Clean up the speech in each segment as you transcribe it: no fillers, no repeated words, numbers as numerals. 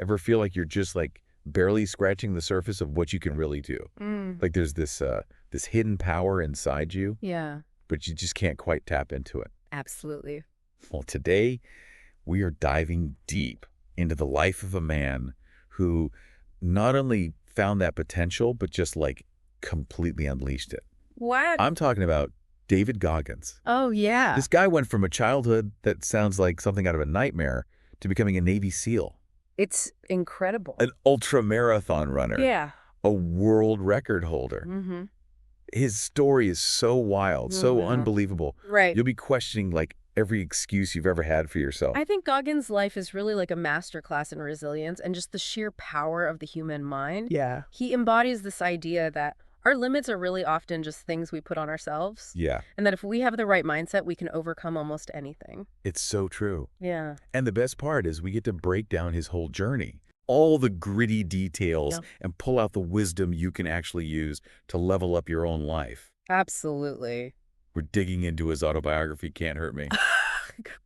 Ever feel like you're just like barely scratching the surface of what you can really do? Like there's this hidden power inside you, Yeah, but you just can't quite tap into it. absolutely. Well, today we are diving deep into the life of a man who not only found that potential, but just like completely unleashed it. What? I'm talking about David Goggins. Oh, yeah. This guy went from a childhood that sounds like something out of a nightmare to becoming a Navy SEAL, It's incredible. an ultra-marathon runner, Yeah. a world record holder. Mm-hmm. His story is so wild, so unbelievable. Right. You'll be questioning like every excuse you've ever had for yourself. I think Goggins' life is really like a masterclass in resilience and just the sheer power of the human mind. Yeah. He embodies this idea that our limits are really often just things we put on ourselves, Yeah, and that if we have the right mindset, we can overcome almost anything. it's so true. Yeah. And the best part is we get to break down his whole journey, all the gritty details, Yeah. and pull out the wisdom you can actually use to level up your own life. Absolutely. We're digging into his autobiography, Can't Hurt Me,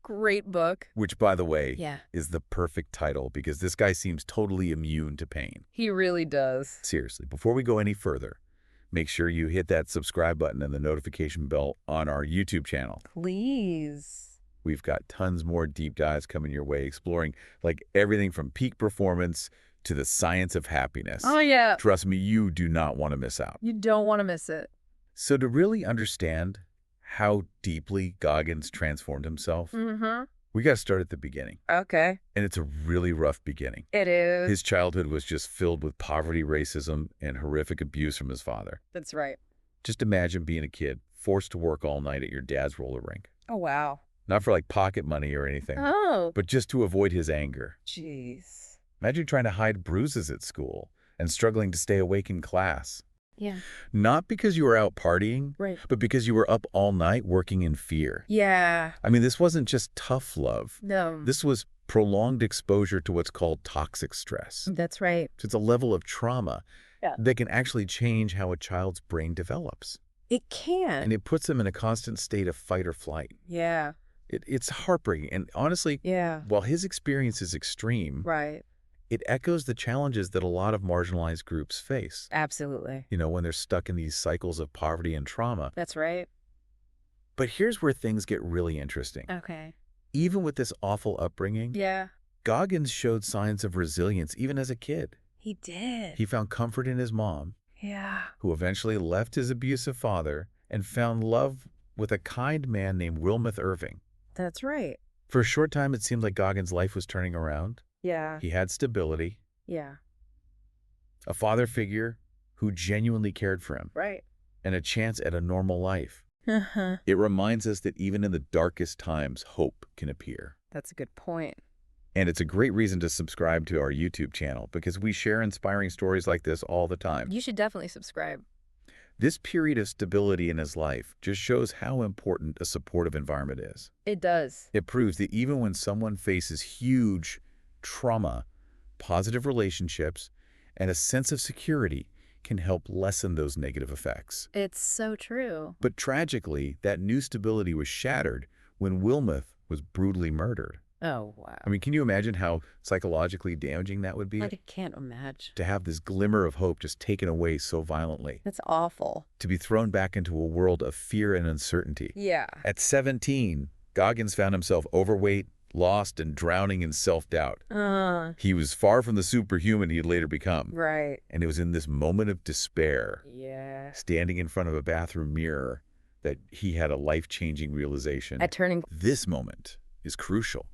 Great book. which, by the way, Yeah. is the perfect title because this guy seems totally immune to pain. He really does. Seriously, before we go any further, make sure you hit that subscribe button and the notification bell on our YouTube channel. Please. We've got tons more deep dives coming your way, exploring like everything from peak performance to the science of happiness. Oh, yeah. Trust me, you do not want to miss out. You don't want to miss it. So to really understand how deeply Goggins transformed himself, Mm-hmm. we got to start at the beginning. Okay. And it's a really rough beginning. It is. His childhood was just filled with poverty, racism, and horrific abuse from his father. That's right. Just imagine being a kid, forced to work all night at your dad's roller rink. Oh, wow. Not for like pocket money or anything, Oh. but just to avoid his anger. Jeez. Imagine trying to hide bruises at school and struggling to stay awake in class. Yeah. Not because you were out partying, Right. but because you were up all night working in fear. Yeah. I mean, this wasn't just tough love. No. This was prolonged exposure to what's called toxic stress. That's right. It's a level of trauma Yeah. that can actually change how a child's brain develops. It can. And it puts them in a constant state of fight or flight. Yeah. It's heartbreaking. And honestly, Yeah. while his experience is extreme, Right. it echoes the challenges that a lot of marginalized groups face. Absolutely. You know, when they're stuck in these cycles of poverty and trauma. That's right. But here's where things get really interesting. Okay. Even with this awful upbringing, Yeah. Goggins showed signs of resilience even as a kid. He did. He found comfort in his mom, Yeah. who eventually left his abusive father and found love with a kind man named Wilmuth Irving. That's right. For a short time, it seemed like Goggins' life was turning around. Yeah. He had stability, Yeah. a father figure who genuinely cared for him, Right. and a chance at a normal life. Uh-huh. It reminds us that even in the darkest times, hope can appear. That's a good point. And it's a great reason to subscribe to our YouTube channel because we share inspiring stories like this all the time. You should definitely subscribe. This period of stability in his life just shows how important a supportive environment is. It does. It proves that even when someone faces huge trauma, positive relationships, and a sense of security can help lessen those negative effects. It's so true. But tragically, that new stability was shattered when Wilmuth was brutally murdered. Oh, wow. I mean, can you imagine how psychologically damaging that would be? I can't imagine. To have this glimmer of hope just taken away so violently. That's awful. To be thrown back into a world of fear and uncertainty. Yeah. At 17, Goggins found himself overweight, lost, and drowning in self-doubt. He was far from the superhuman he had later become. Right. And it was in this moment of despair, Yeah. standing in front of a bathroom mirror, that he had a life-changing realization. At turning. This moment is crucial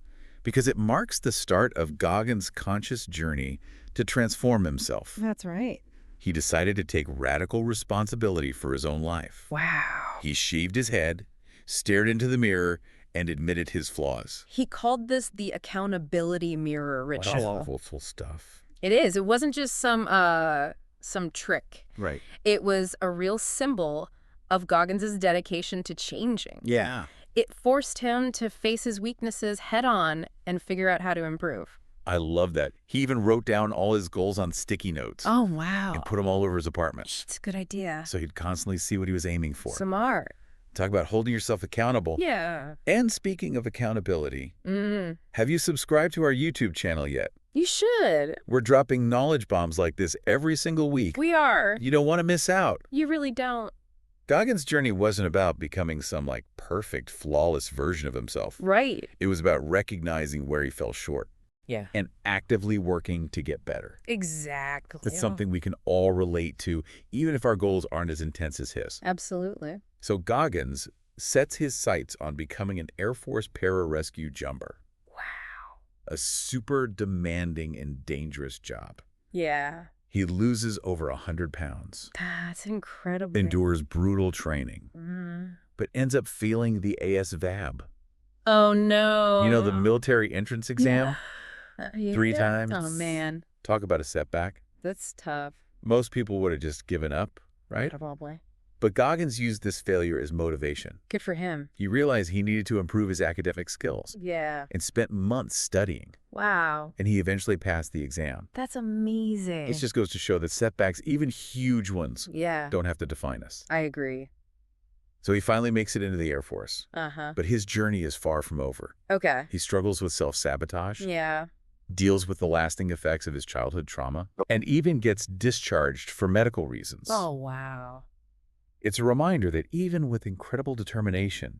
because it marks the start of Goggins' conscious journey to transform himself. That's right. He decided to take radical responsibility for his own life. Wow. He shaved his head, stared into the mirror, and admitted his flaws. He called this the accountability mirror ritual. Awful stuff. It is. It wasn't just some trick. Right. It was a real symbol of Goggins' dedication to changing. Yeah. It forced him to face his weaknesses head on and figure out how to improve. I love that. He even wrote down all his goals on sticky notes. Oh, wow. And put them all over his apartment. It's a good idea. So he'd constantly see what he was aiming for. Smart. Talk about holding yourself accountable. Yeah. And speaking of accountability, have you subscribed to our YouTube channel yet? You should. We're dropping knowledge bombs like this every single week. We are. You don't want to miss out. You really don't. Goggins' journey wasn't about becoming some perfect, flawless version of himself. Right. It was about recognizing where he fell short. Yeah. And actively working to get better. Exactly. It's something we can all relate to, even if our goals aren't as intense as his. Absolutely. So Goggins sets his sights on becoming an Air Force pararescue jumper. Wow. A super demanding and dangerous job. Yeah. He loses over 100 pounds. That's incredible. Endures brutal training. But ends up failing the ASVAB. Oh, no. You know, the military entrance exam? Yeah. 3 times. Oh, man. Talk about a setback. That's tough. Most people would have just given up, right? Probably. But Goggins used this failure as motivation. Good for him. He realized he needed to improve his academic skills Yeah. and spent months studying. Wow. And he eventually passed the exam. That's amazing. It just goes to show that setbacks, even huge ones, Yeah. don't have to define us. I agree. So he finally makes it into the Air Force. Uh-huh. But his journey is far from over. Okay. He struggles with self-sabotage, Yeah. deals with the lasting effects of his childhood trauma, and even gets discharged for medical reasons. Oh, wow. It's a reminder that even with incredible determination,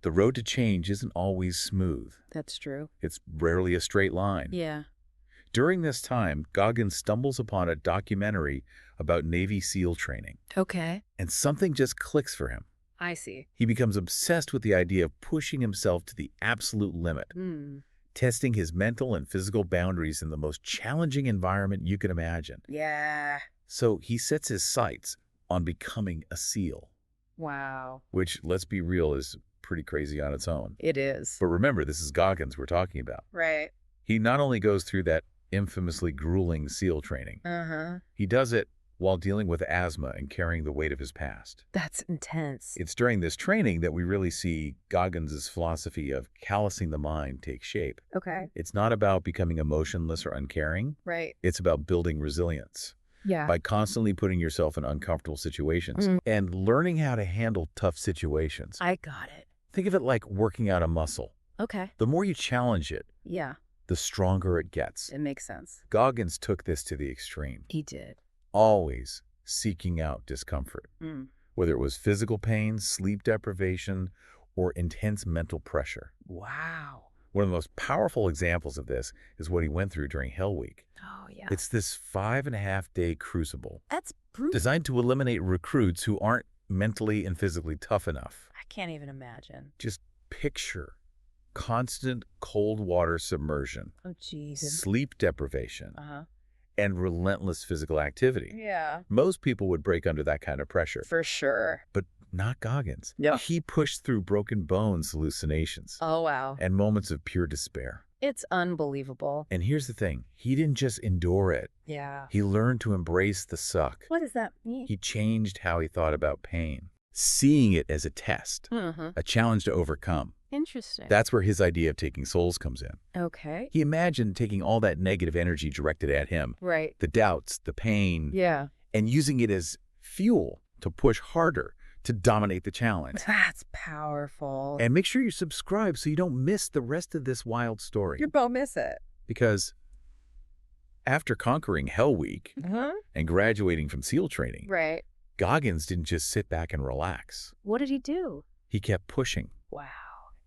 the road to change isn't always smooth. That's true. It's rarely a straight line. Yeah. During this time, Goggins stumbles upon a documentary about Navy SEAL training, Okay. and something just clicks for him. I see. He becomes obsessed with the idea of pushing himself to the absolute limit, testing his mental and physical boundaries in the most challenging environment you can imagine. Yeah. So he sets his sights on becoming a SEAL, Wow. which, let's be real, is pretty crazy on its own. It is. But remember, this is Goggins we're talking about. Right. He not only goes through that infamously grueling SEAL training, Uh-huh. he does it while dealing with asthma and carrying the weight of his past. That's intense. It's during this training that we really see Goggins' philosophy of callousing the mind take shape. Okay. It's not about becoming emotionless or uncaring. Right. It's about building resilience Yeah. by constantly putting yourself in uncomfortable situations and learning how to handle tough situations. I got it. Think of it like working out a muscle. Okay. The more you challenge it, Yeah. the stronger it gets. It makes sense. Goggins took this to the extreme, He did. always seeking out discomfort, Mm. whether it was physical pain, sleep deprivation, or intense mental pressure. Wow. One of the most powerful examples of this is what he went through during Hell Week. Oh, yeah. It's this 5.5-day crucible That's brutal. designed to eliminate recruits who aren't mentally and physically tough enough. I can't even imagine. Just picture constant cold water submersion, Oh, Jesus. sleep deprivation, Uh-huh. and relentless physical activity. Yeah. Most people would break under that kind of pressure, For sure. but not Goggins. Yeah. He pushed through broken bones hallucinations Oh, wow. and moments of pure despair. It's unbelievable. And here's the thing. He didn't just endure it. Yeah. He learned to embrace the suck. What does that mean? He changed how he thought about pain, seeing it as a test, a challenge to overcome. Interesting. That's where his idea of taking souls comes in. Okay. He imagined taking all that negative energy directed at him, Right. the doubts, the pain, Yeah. and using it as fuel to push harder, to dominate the challenge. That's powerful. And make sure you subscribe so you don't miss the rest of this wild story. You won't miss it. Because after conquering Hell Week Huh? and graduating from SEAL training, Right. Goggins didn't just sit back and relax. What did he do? He kept pushing, Wow.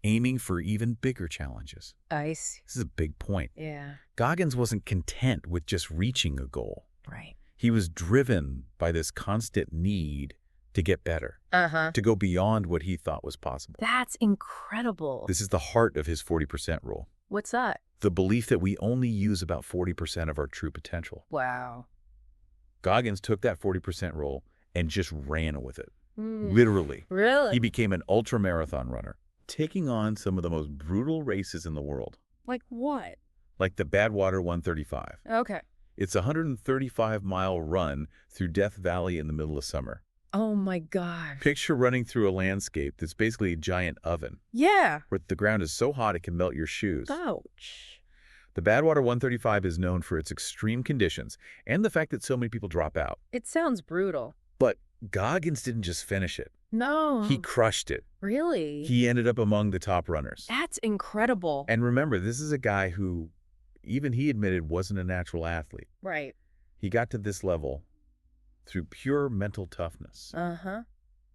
aiming for even bigger challenges. I see. This is a big point. Yeah. Goggins wasn't content with just reaching a goal. Right. He was driven by this constant need to get better, Uh-huh. to go beyond what he thought was possible. That's incredible. This is the heart of his 40% rule. What's that? The belief that we only use about 40% of our true potential. Wow. Goggins took that 40% rule and just ran with it. Mm. Literally. Really? He became an ultra-marathon runner, taking on some of the most brutal races in the world, Like what? like the Badwater 135. Okay. It's a 135-mile run through Death Valley in the middle of summer. Oh my gosh. Picture running through a landscape that's basically a giant oven, Yeah. where the ground is so hot it can melt your shoes. Ouch. The Badwater 135 is known for its extreme conditions and the fact that so many people drop out. It sounds brutal. But Goggins didn't just finish it. No. He crushed it. Really? He ended up among the top runners. That's incredible. And remember, this is a guy who even he admitted wasn't a natural athlete. Right. He got to this level through pure mental toughness. Uh-huh.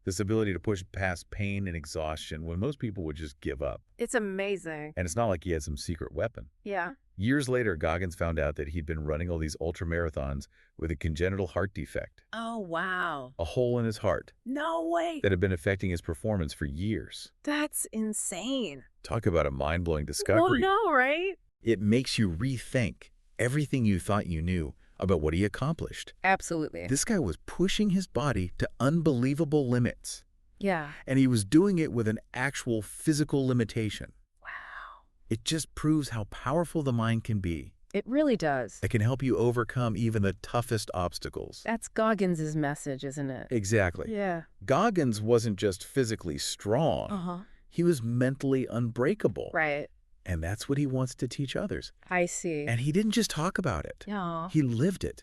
This ability to push past pain and exhaustion when most people would just give up. It's amazing. And it's not like he had some secret weapon. Yeah. Years later, Goggins found out that he'd been running all these ultra marathons with a congenital heart defect, Oh, wow. a hole in his heart No way. that had been affecting his performance for years. That's insane. Talk about a mind-blowing Oh, discovery. no, right? It makes you rethink everything you thought you knew about what he accomplished. Absolutely. This guy was pushing his body to unbelievable limits, Yeah. and he was doing it with an actual physical limitation. Wow. It just proves how powerful the mind can be. It really does. It can help you overcome even the toughest obstacles. That's Goggins' message, isn't it? Exactly. Yeah. Goggins wasn't just physically strong. Uh-huh. He was mentally unbreakable. Right. And that's what he wants to teach others. I see. And he didn't just talk about it. Yeah. He lived it.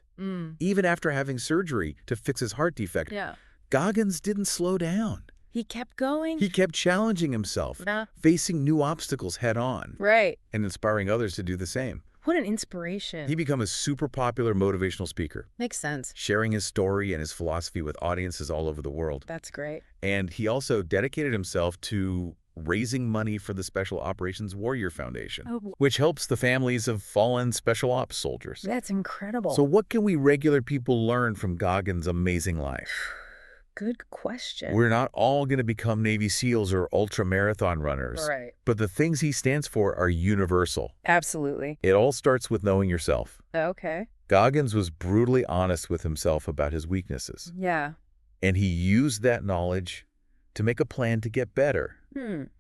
Even after having surgery to fix his heart defect, Yeah. Goggins didn't slow down. He kept going. He kept challenging himself, Yeah. facing new obstacles head on, Right. and inspiring others to do the same. What an inspiration. He became a super popular motivational speaker, Makes sense. sharing his story and his philosophy with audiences all over the world. That's great. And he also dedicated himself to raising money for the Special Operations Warrior Foundation, Oh, which helps the families of fallen Special Ops soldiers. that's incredible. So what can we regular people learn from Goggins' amazing life? Good question. We're not all going to become Navy SEALs or ultra-marathon runners, Right. but the things he stands for are universal. Absolutely. It all starts with knowing yourself. Okay. Goggins was brutally honest with himself about his weaknesses, Yeah. and he used that knowledge to make a plan to get better.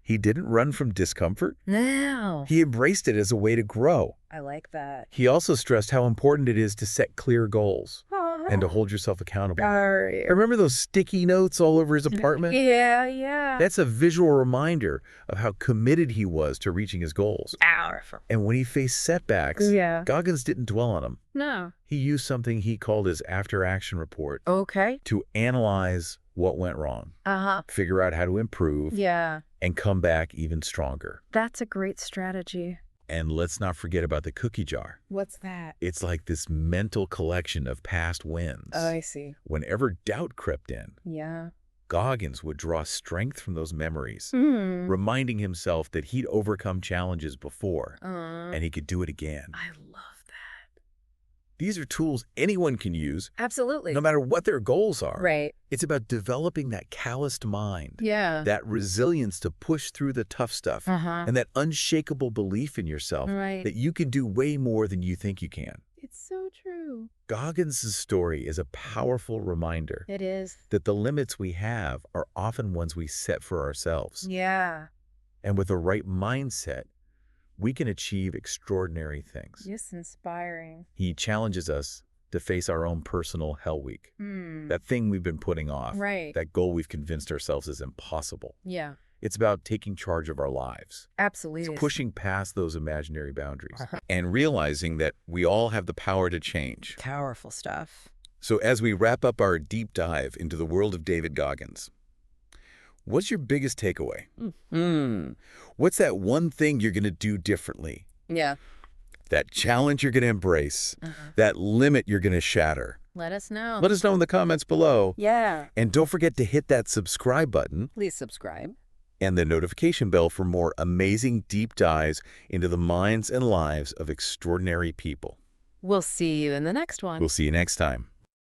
He didn't run from discomfort. No. He embraced it as a way to grow. I like that. He also stressed how important it is to set clear goals and to hold yourself accountable. Sorry. Remember those sticky notes all over his apartment? Yeah, yeah. That's a visual reminder of how committed he was to reaching his goals. Powerful. And when he faced setbacks, Yeah. Goggins didn't dwell on them. No. He used something he called his after-action report Okay. to analyze what went wrong, Uh-huh. figure out how to improve, Yeah. and come back even stronger. That's a great strategy. And let's not forget about the cookie jar. What's that? It's like this mental collection of past wins. Oh, I see. Whenever doubt crept in, Yeah. Goggins would draw strength from those memories, Hmm. reminding himself that he'd overcome challenges before, Uh, and he could do it again. I love that. These are tools anyone can use, Absolutely. no matter what their goals are. Right. It's about developing that calloused mind, Yeah. that resilience to push through the tough stuff, Uh-huh. and that unshakable belief in yourself Right. that you can do way more than you think you can. It's so true. Goggins' story is a powerful reminder It is. that the limits we have are often ones we set for ourselves. Yeah. And with the right mindset, we can achieve extraordinary things. Just inspiring. He challenges us to face our own personal hell week, that thing we've been putting off, Right. that goal we've convinced ourselves is impossible. Yeah. It's about taking charge of our lives. Absolutely. It's pushing past those imaginary boundaries and realizing that we all have the power to change. Powerful stuff. So as we wrap up our deep dive into the world of David Goggins, what's your biggest takeaway? What's that one thing you're going to do differently? Yeah. That challenge you're going to embrace? That limit you're going to shatter? Let us know. Let us know in the comments below. Yeah. And don't forget to hit that subscribe button Please subscribe. and the notification bell for more amazing deep dives into the minds and lives of extraordinary people. We'll see you in the next one. We'll see you next time.